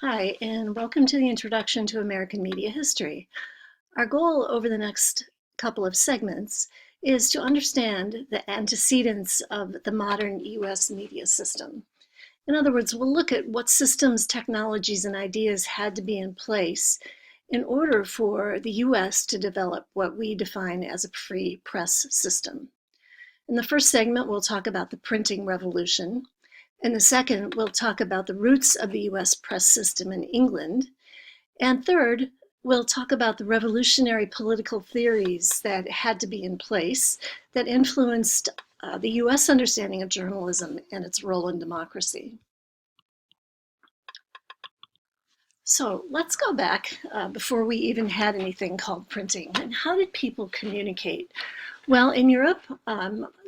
Hi, and welcome to the Introduction to American Media History. Our goal over the next couple of segments is to understand the antecedents of the modern US media system. In other words, we'll look at what systems, technologies, and ideas had to be in place in order for the US to develop what we define as a free press system. In the first segment, we'll talk about the printing revolution. In the second, we'll talk about the roots of the US press system in England. And third, we'll talk about the revolutionary political theories that had to be in place that influenced the US understanding of journalism and its role in democracy. So let's go back before we even had anything called printing. And how did people communicate? Well, in Europe,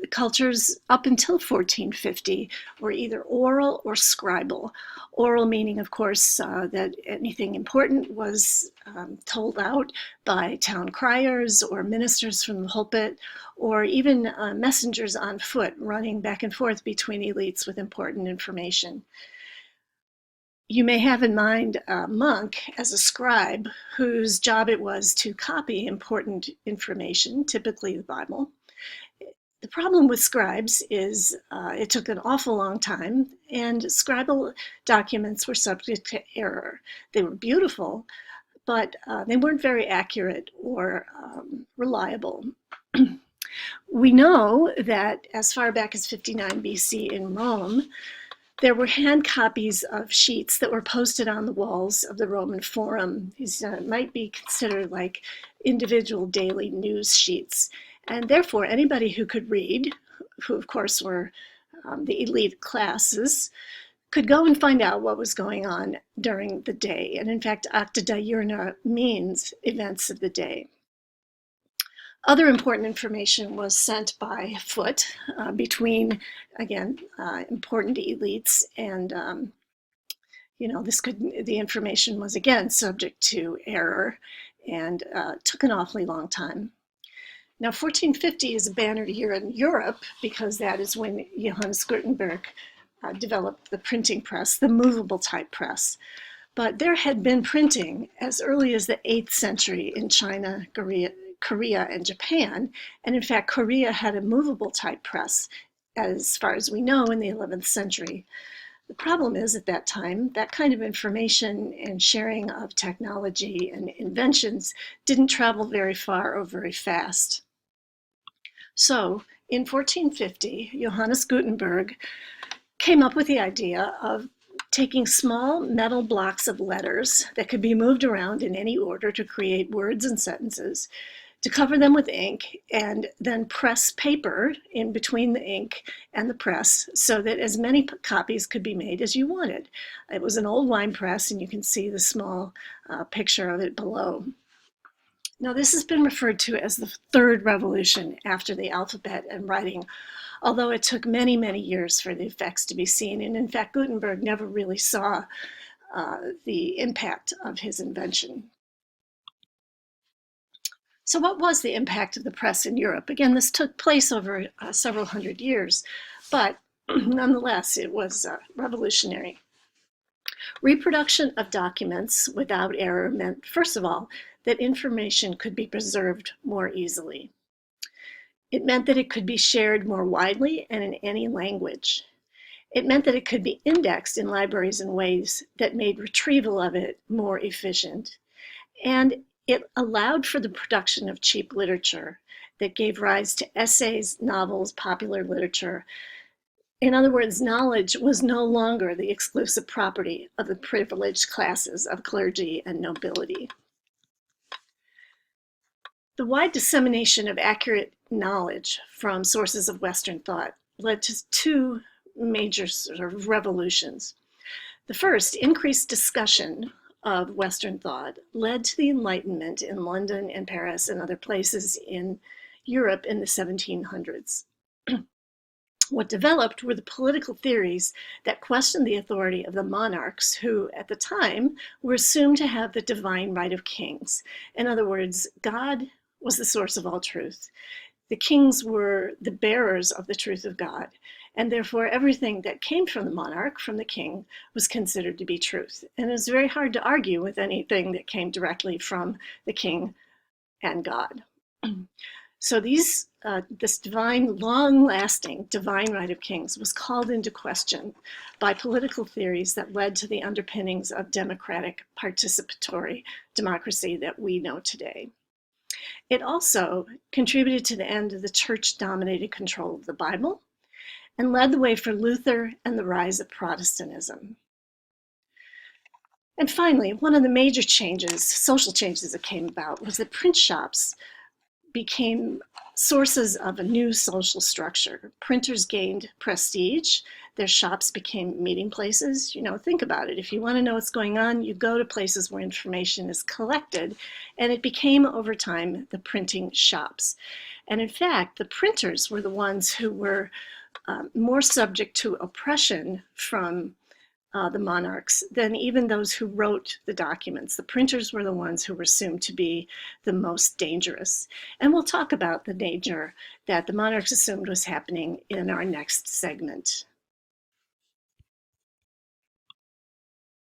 cultures up until 1450 were either oral or scribal. Oral meaning, of course, that anything important was told out by town criers or ministers from the pulpit, or even messengers on foot running back and forth between elites with important information. You may have in mind a monk as a scribe whose job it was to copy important information, typically the Bible. The problem with scribes is it took an awful long time, and scribal documents were subject to error. They were beautiful, but they weren't very accurate or reliable. We know that as far back as 59 BC in Rome, there were hand copies of sheets that were posted on the walls of the Roman Forum. These might be considered like individual daily news sheets. And therefore, anybody who could read, who of course were the elite classes, could go and find out what was going on during the day. And in fact, acta diurna means events of the day. Other important information was sent by foot between, again, important elites, and the information was again subject to error and took an awfully long time. Now, 1450 is a banner year in Europe because that is when Johannes Gutenberg developed the printing press, the movable type press. But there had been printing as early as the 8th century in China, Korea, and Japan. And in fact, Korea had a movable type press, as far as we know, in the 11th century. The problem is at that time, that kind of information and sharing of technology and inventions didn't travel very far or very fast. So in 1450, Johannes Gutenberg came up with the idea of taking small metal blocks of letters that could be moved around in any order to create words and sentences, to cover them with ink, and then press paper in between the ink and the press so that as many copies could be made as you wanted. It was an old wine press, and you can see the small picture of it below. Now, this has been referred to as the third revolution after the alphabet and writing, although it took many, many years for the effects to be seen. And in fact, Gutenberg never really saw the impact of his invention. So what was the impact of the press in Europe? Again, this took place over several hundred years, but nonetheless, it was revolutionary. Reproduction of documents without error meant, first of all, that information could be preserved more easily. It meant that it could be shared more widely and in any language. It meant that it could be indexed in libraries in ways that made retrieval of it more efficient. And it allowed for the production of cheap literature that gave rise to essays, novels, popular literature. In other words, knowledge was no longer the exclusive property of the privileged classes of clergy and nobility. The wide dissemination of accurate knowledge from sources of Western thought led to two major sort of revolutions. The first, increased discussion of Western thought, led to the Enlightenment in London and Paris and other places in Europe in the 1700s. What developed were the political theories that questioned the authority of the monarchs who, at the time, were assumed to have the divine right of kings. In other words, God was the source of all truth. The kings were the bearers of the truth of God, And therefore, everything that came from the monarch, from the king, was considered to be truth. And it was very hard to argue with anything that came directly from the king and God. So this divine, long-lasting divine right of kings was called into question by political theories that led to the underpinnings of democratic participatory democracy that we know today. It also contributed to the end of the church-dominated control of the Bible and led the way for Luther and the rise of Protestantism. And finally, one of the major changes, social changes that came about, was that print shops became sources of a new social structure. Printers gained prestige. Their shops became meeting places. Think about it. If you want to know what's going on, you go to places where information is collected. And it became, over time, the printing shops. And in fact, the printers were the ones who were more subject to oppression from the monarchs than even those who wrote the documents. The printers were the ones who were assumed to be the most dangerous. And we'll talk about the danger that the monarchs assumed was happening in our next segment.